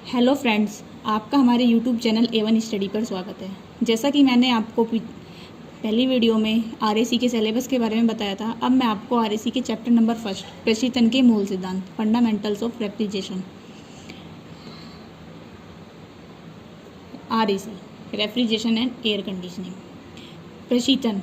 Hello friends, आपका हमारे YouTube channel A1 study पर स्वागत है। जैसा कि मैंने आपको पहली वीडियो में आरएसी के सिलेबस के बारे में बताया था, अब मैं आपको आरएसी के चैप्टर नंबर 1 प्रशीतन के मूल सिद्धांत fundamentals of refrigeration RAC refrigeration and air conditioning. प्रशीतन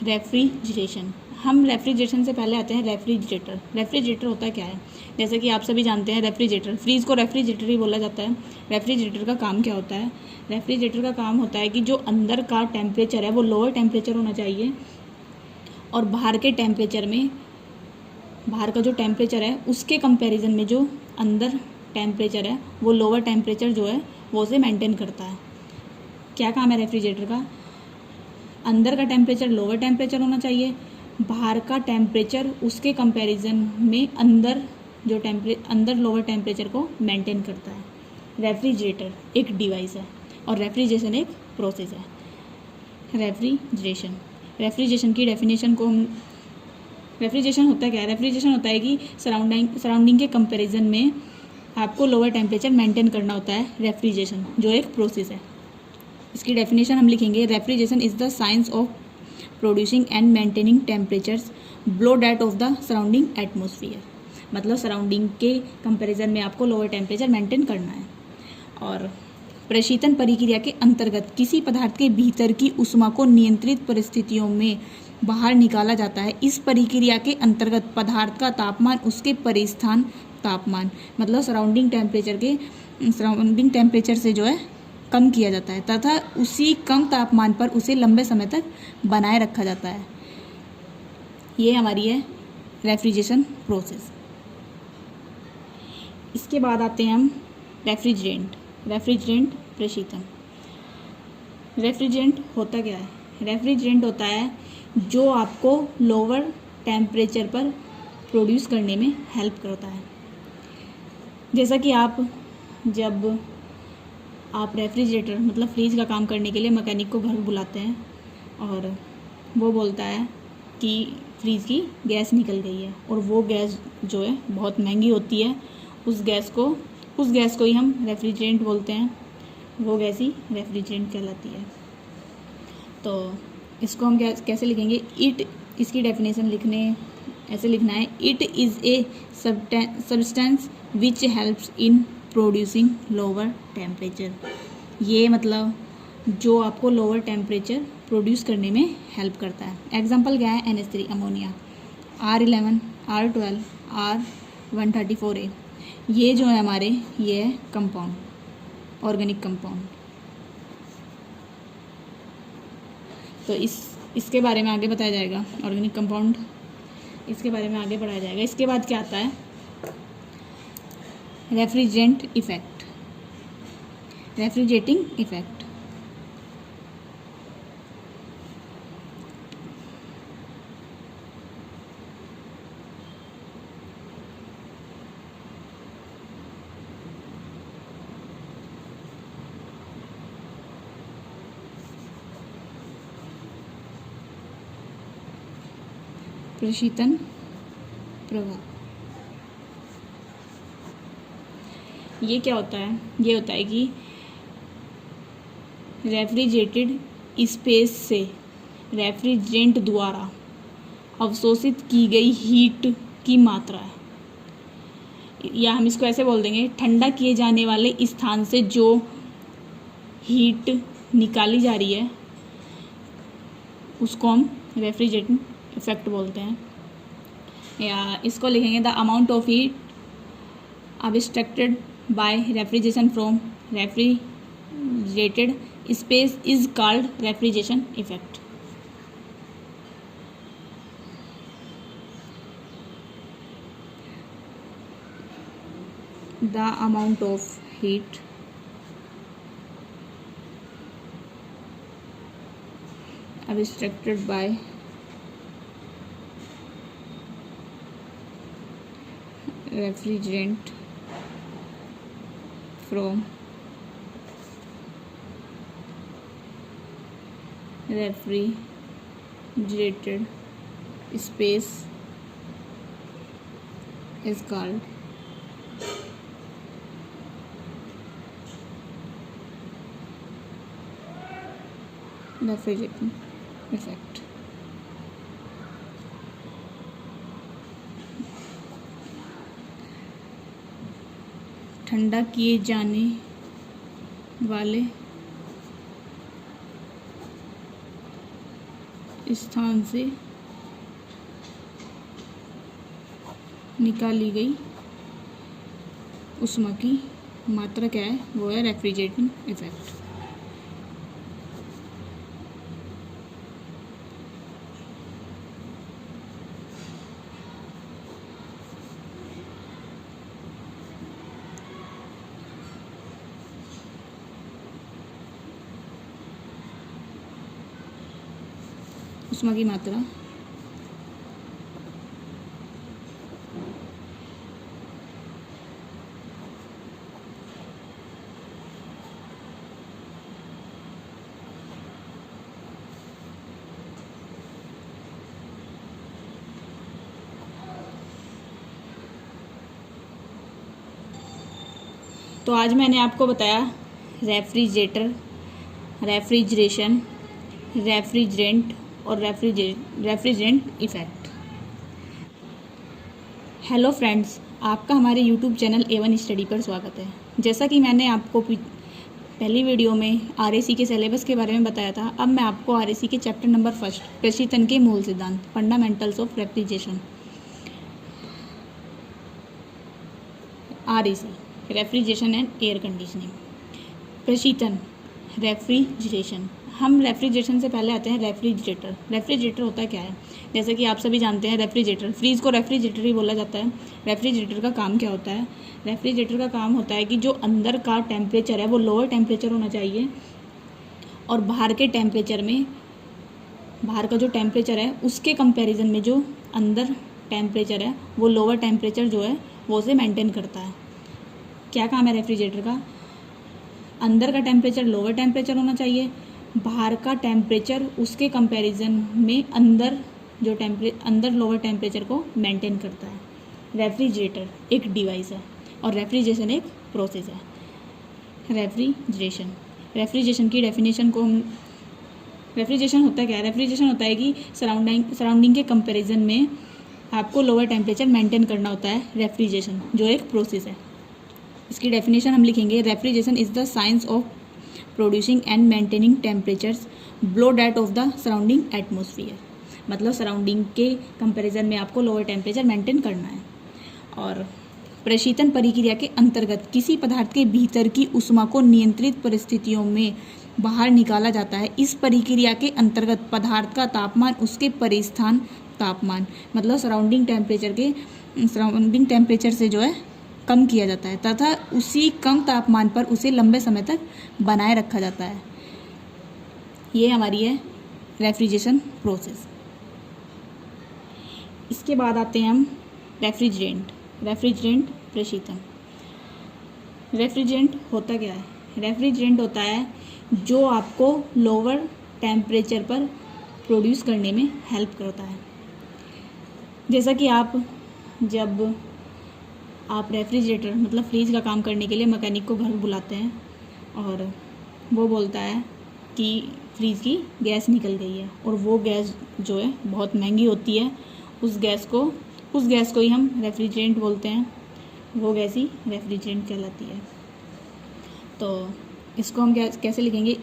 रेफ्रिजरेशन, हम रेफ्रिजरेशन से पहले आते हैं रेफ्रिजरेटर। रेफ्रिजरेटर होता क्या है? जैसे कि आप सभी जानते हैं, रेफ्रिजरेटर, फ्रीज को रेफ्रिजरेटर ही बोला जाता है। रेफ्रिजरेटर का काम क्या होता है? रेफ्रिजरेटर का काम होता है कि जो अंदर का टेम्परेचर है वो लोअर टेम्परेचर होना चाहिए और बाहर के टेम्परेचर में, बाहर का जो टेम्परेचर है उसके कंपैरिजन में जो अंदर टेम्परेचर है वो लोअर टेम्परेचर जो है वो उसे मेंटेन करता है। क्या काम है रेफ्रिजरेटर का? अंदर का टेम्परेचर लोअर टेम्परेचर होना चाहिए, बाहर का टेम्परेचर उसके कंपैरिजन में अंदर जो अंदर लोअर टेम्परेचर को मेंटेन करता है। रेफ्रिजरेटर एक डिवाइस है और रेफ्रिजरेशन एक प्रोसेस है। रेफ्रिजरेशन की डेफिनेशन को हम, रेफ्रिजरेशन होता क्या है? रेफ्रिजरेशन होता है कि सराउंडिंग के कंपैरिजन में आपको लोअर टेम्परेचर मेंटेन करना होता है। रेफ्रिजरेशन जो एक प्रोसेस है, इसकी डेफिनेशन हम लिखेंगे, refrigeration is the science of producing and maintaining temperatures below that of the surrounding atmosphere. मतलब सराउंडिंग के कंपैरिजन में आपको लोअर टेम्परेचर मेंटेन करना है। और प्रशीतन प्रक्रिया के अंतर्गत किसी पदार्थ के भीतर की ऊष्मा को नियंत्रित परिस्थितियों में बाहर निकाला जाता है। इस प्रक्रिया के अंतर्गत पदार्थ का तापमान उसके परिस्थान तापमान, मतलब सराउंडिंग टेम्परेचर से जो है कम किया जाता है तथा उसी कम तापमान पर उसे लंबे समय तक बनाए रखा जाता है। ये हमारी है रेफ्रिजरेशन प्रोसेस। इसके बाद आते हैं हम रेफ्रिजरेंट प्रशीतन। रेफ्रिजरेंट होता क्या है? रेफ्रिजरेंट होता है जो आपको लोअर टेम्परेचर पर प्रोड्यूस करने में हेल्प करता है। जैसा कि जब आप रेफ्रिजरेटर मतलब फ्रीज का काम करने के लिए मैकेनिक को घर बुलाते हैं और वो बोलता है कि फ्रीज की गैस निकल गई है और वो गैस जो है बहुत महंगी होती है, उस गैस को ही हम रेफ्रिजरेंट बोलते हैं। वो गैस ही रेफ्रिजरेंट कहलाती है। तो इसको हम कैसे लिखेंगे? इसकी डेफिनेशन ऐसे लिखना है, it is a substance which helps in producing lower temperature. ये मतलब जो आपको लोअर टेम्परेचर प्रोड्यूस करने में हेल्प करता है। एग्जांपल क्या है? NH3 ammonia, R11, R12, R134A। ये जो है हमारे, ये है कंपाउंड, ऑर्गेनिक कंपाउंड। तो इसके बारे में आगे बताया जाएगा, ऑर्गेनिक कंपाउंड इसके बारे में आगे पढ़ाया जाएगा। इसके बाद क्या आता है? Refrigerating effect. प्रशीतन प्रभाव। ये क्या होता है? ये होता है कि रेफ्रिजरेटेड स्पेस से रेफ्रिजरेंट द्वारा अवशोषित की गई हीट की मात्रा है, या हम इसको ऐसे बोल देंगे, ठंडा किए जाने वाले स्थान से जो हीट निकाली जा रही है उसको हम रेफ्रिजरेटिंग इफेक्ट बोलते हैं। या इसको लिखेंगे, the amount of heat abstracted by refrigeration from refrigerated space is called refrigeration effect. The amount of heat abstracted by refrigerant from refrigerated space is called refrigerating effect. ठंडा किए जाने वाले स्थान से निकाली गई उष्मा की मात्रा क्या है, वो है रेफ्रिजरेटिंग इफेक्ट। उष्मा की मात्रा तो आज मैंने आपको बताया रेफ्रिजरेटर, रेफ्रिजरेशन, रेफ्रिजरेंट और रेफ्रिजरेंट इफेक्ट। हेलो फ्रेंड्स, आपका हमारे यूट्यूब चैनल A1 स्टडी पर स्वागत है। जैसा कि मैंने आपको पहली वीडियो में RAC के सिलेबस के बारे में बताया था, अब मैं आपको RAC के चैप्टर नंबर 1 प्रशीतन के मूल सिद्धांत, fundamentals of refrigeration, RAC, refrigeration and air conditioning. प्रशीतन, रेफ्रिजरेशन। हम रेफ्रिजरेशन से पहले आते हैं रेफ्रिजरेटर। रेफ्रिजरेटर होता क्या है? जैसे कि आप सभी जानते हैं, रेफ्रिजरेटर, फ्रीज को रेफ्रिजरेटर ही बोला जाता है। रेफ्रिजरेटर का काम क्या होता है? रेफ्रिजरेटर का काम होता है कि जो अंदर का टेम्परेचर है वो लोअर टेम्परेचर होना चाहिए, और बाहर के टेम्परेचर में, बाहर का जो टेम्परेचर है उसके कंपैरिजन में जो अंदर टेम्परेचर है वो लोअर टेम्परेचर जो है वो उसे मेंटेन करता है। क्या काम है रेफ्रिजरेटर का? अंदर का टेम्परेचर लोअर टेम्परेचर होना चाहिए, बाहर का टेम्परेचर उसके कंपैरिजन में अंदर लोअर टेम्परेचर को मेंटेन करता है। रेफ्रिजरेटर एक डिवाइस है और रेफ्रिजरेशन एक प्रोसेस है। रेफ्रिजरेशन की डेफिनेशन को हम, रेफ्रिजरेशन होता क्या है? रेफ्रिजरेशन होता है कि सराउंडिंग के कंपैरिजन में आपको लोअर टेम्परेचर मेंटेन करना होता है, रेफ्रिजरेशन जो एक प्रोसेस है। इसकी डेफिनेशन हम लिखेंगे, refrigeration is the science of producing and maintaining temperatures below that of the surrounding atmosphere. मतलब सराउंडिंग के कंपैरिजन में आपको लोअर टेम्परेचर मेंटेन करना है। और प्रशीतन प्रक्रिया के अंतर्गत किसी पदार्थ के भीतर की ऊष्मा को नियंत्रित परिस्थितियों में बाहर निकाला जाता है। इस प्रक्रिया के अंतर्गत पदार्थ का तापमान उसके परिस्थान तापमान, मतलब सराउंडिंग टेम्परेचर से जो है कम किया जाता है तथा उसी कम तापमान पर उसे लंबे समय तक बनाए रखा जाता है। ये हमारी है रेफ्रिजरेशन प्रोसेस। इसके बाद आते हैं हम रेफ्रिजरेंट प्रशीतन। रेफ्रिजरेंट होता क्या है? रेफ्रिजरेंट होता है जो आपको लोअर टेम्परेचर पर प्रोड्यूस करने में हेल्प करता है। जैसा कि जब आप रेफ्रिजरेटर मतलब फ्रीज का काम करने के लिए मैकेनिक को घर बुलाते हैं और वो बोलता है कि फ्रीज की गैस निकल गई है, और वो गैस जो है बहुत महंगी होती है, उस गैस को ही हम रेफ्रिजरेंट बोलते हैं। वो गैस ही रेफ्रिजरेंट कहलाती है। तो इसको हम कैसे लिखेंगे?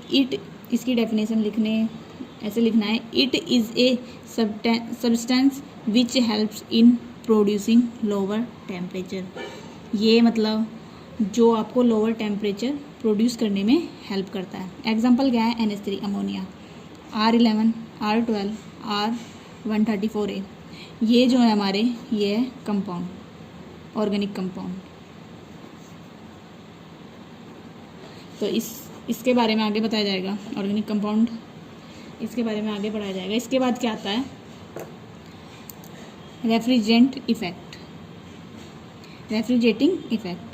इसकी डेफिनेशन ऐसे लिखना है, it is a substance which helps in producing lower temperature. ये मतलब जो आपको लोअर टेम्परेचर प्रोड्यूस करने में हेल्प करता है। एग्जांपल क्या है? NH3 ammonia, R11, R12, R134A। ये जो है हमारे, ये है कंपाउंड, ऑर्गेनिक कंपाउंड। तो इसके बारे में आगे बताया जाएगा, ऑर्गेनिक कंपाउंड इसके बारे में आगे पढ़ाया जाएगा। इसके बाद क्या आता है? Refrigerating effect.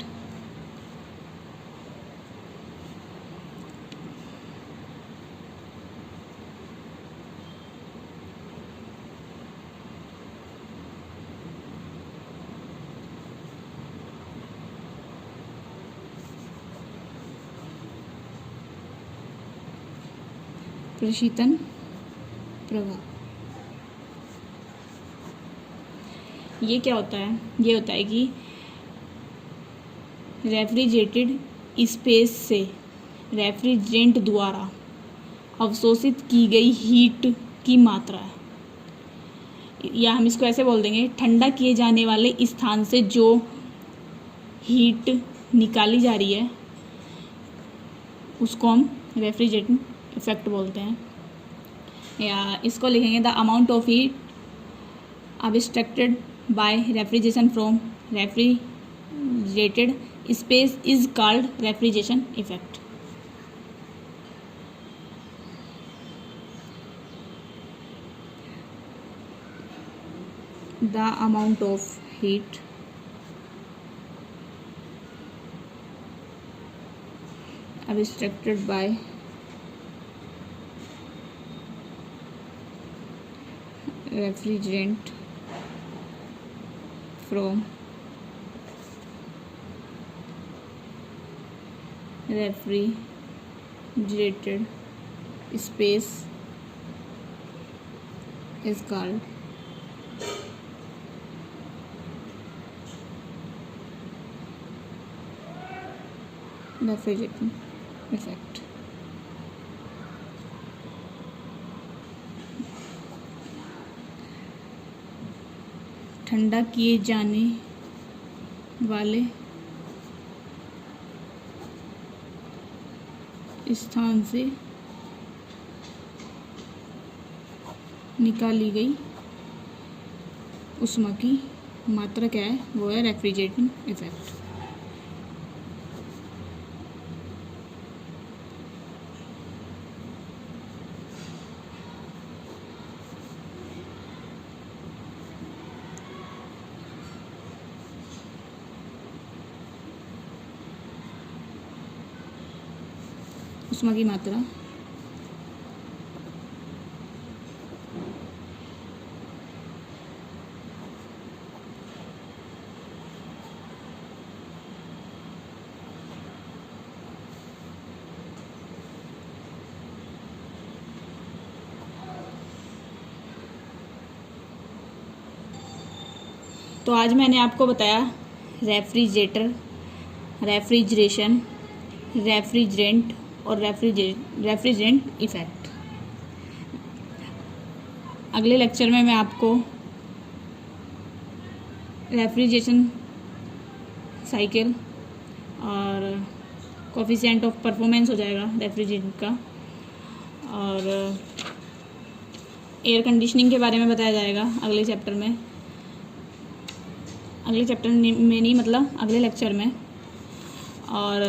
प्रशीतन प्रभाव। ये क्या होता है? ये होता है कि रेफ्रिजरेटेड स्पेस से रेफ्रिजरेंट द्वारा अवशोषित की गई हीट की मात्रा है, या हम इसको ऐसे बोल देंगे, ठंडा किए जाने वाले स्थान से जो हीट निकाली जा रही है उसको हम रेफ्रिजरेटिंग इफेक्ट बोलते हैं। या इसको लिखेंगे the amount of heat abstracted by refrigeration from refrigerated space is called refrigeration effect. The amount of heat abstracted by refrigerant from refrigerated space is called refrigerating effect. ठंडा किए जाने वाले स्थान से निकाली गई उष्मा की मात्रा क्या है? वो है रेफ्रिजरेटिंग इफेक्ट। उष्मा की मात्रा तो आज मैंने आपको बताया रेफ्रिजरेटर, रेफ्रिजरेशन, रेफ्रिजरेंट और रेफ्रिजरेंट इफेक्ट। अगले लेक्चर में मैं आपको रेफ्रिजरेशन साइकिल और कोफिशिएंट ऑफ परफॉर्मेंस हो जाएगा रेफ्रिजरेंट का, और एयर कंडीशनिंग के बारे में बताया जाएगा अगले चैप्टर में, अगले चैप्टर में नहीं मतलब अगले लेक्चर में। और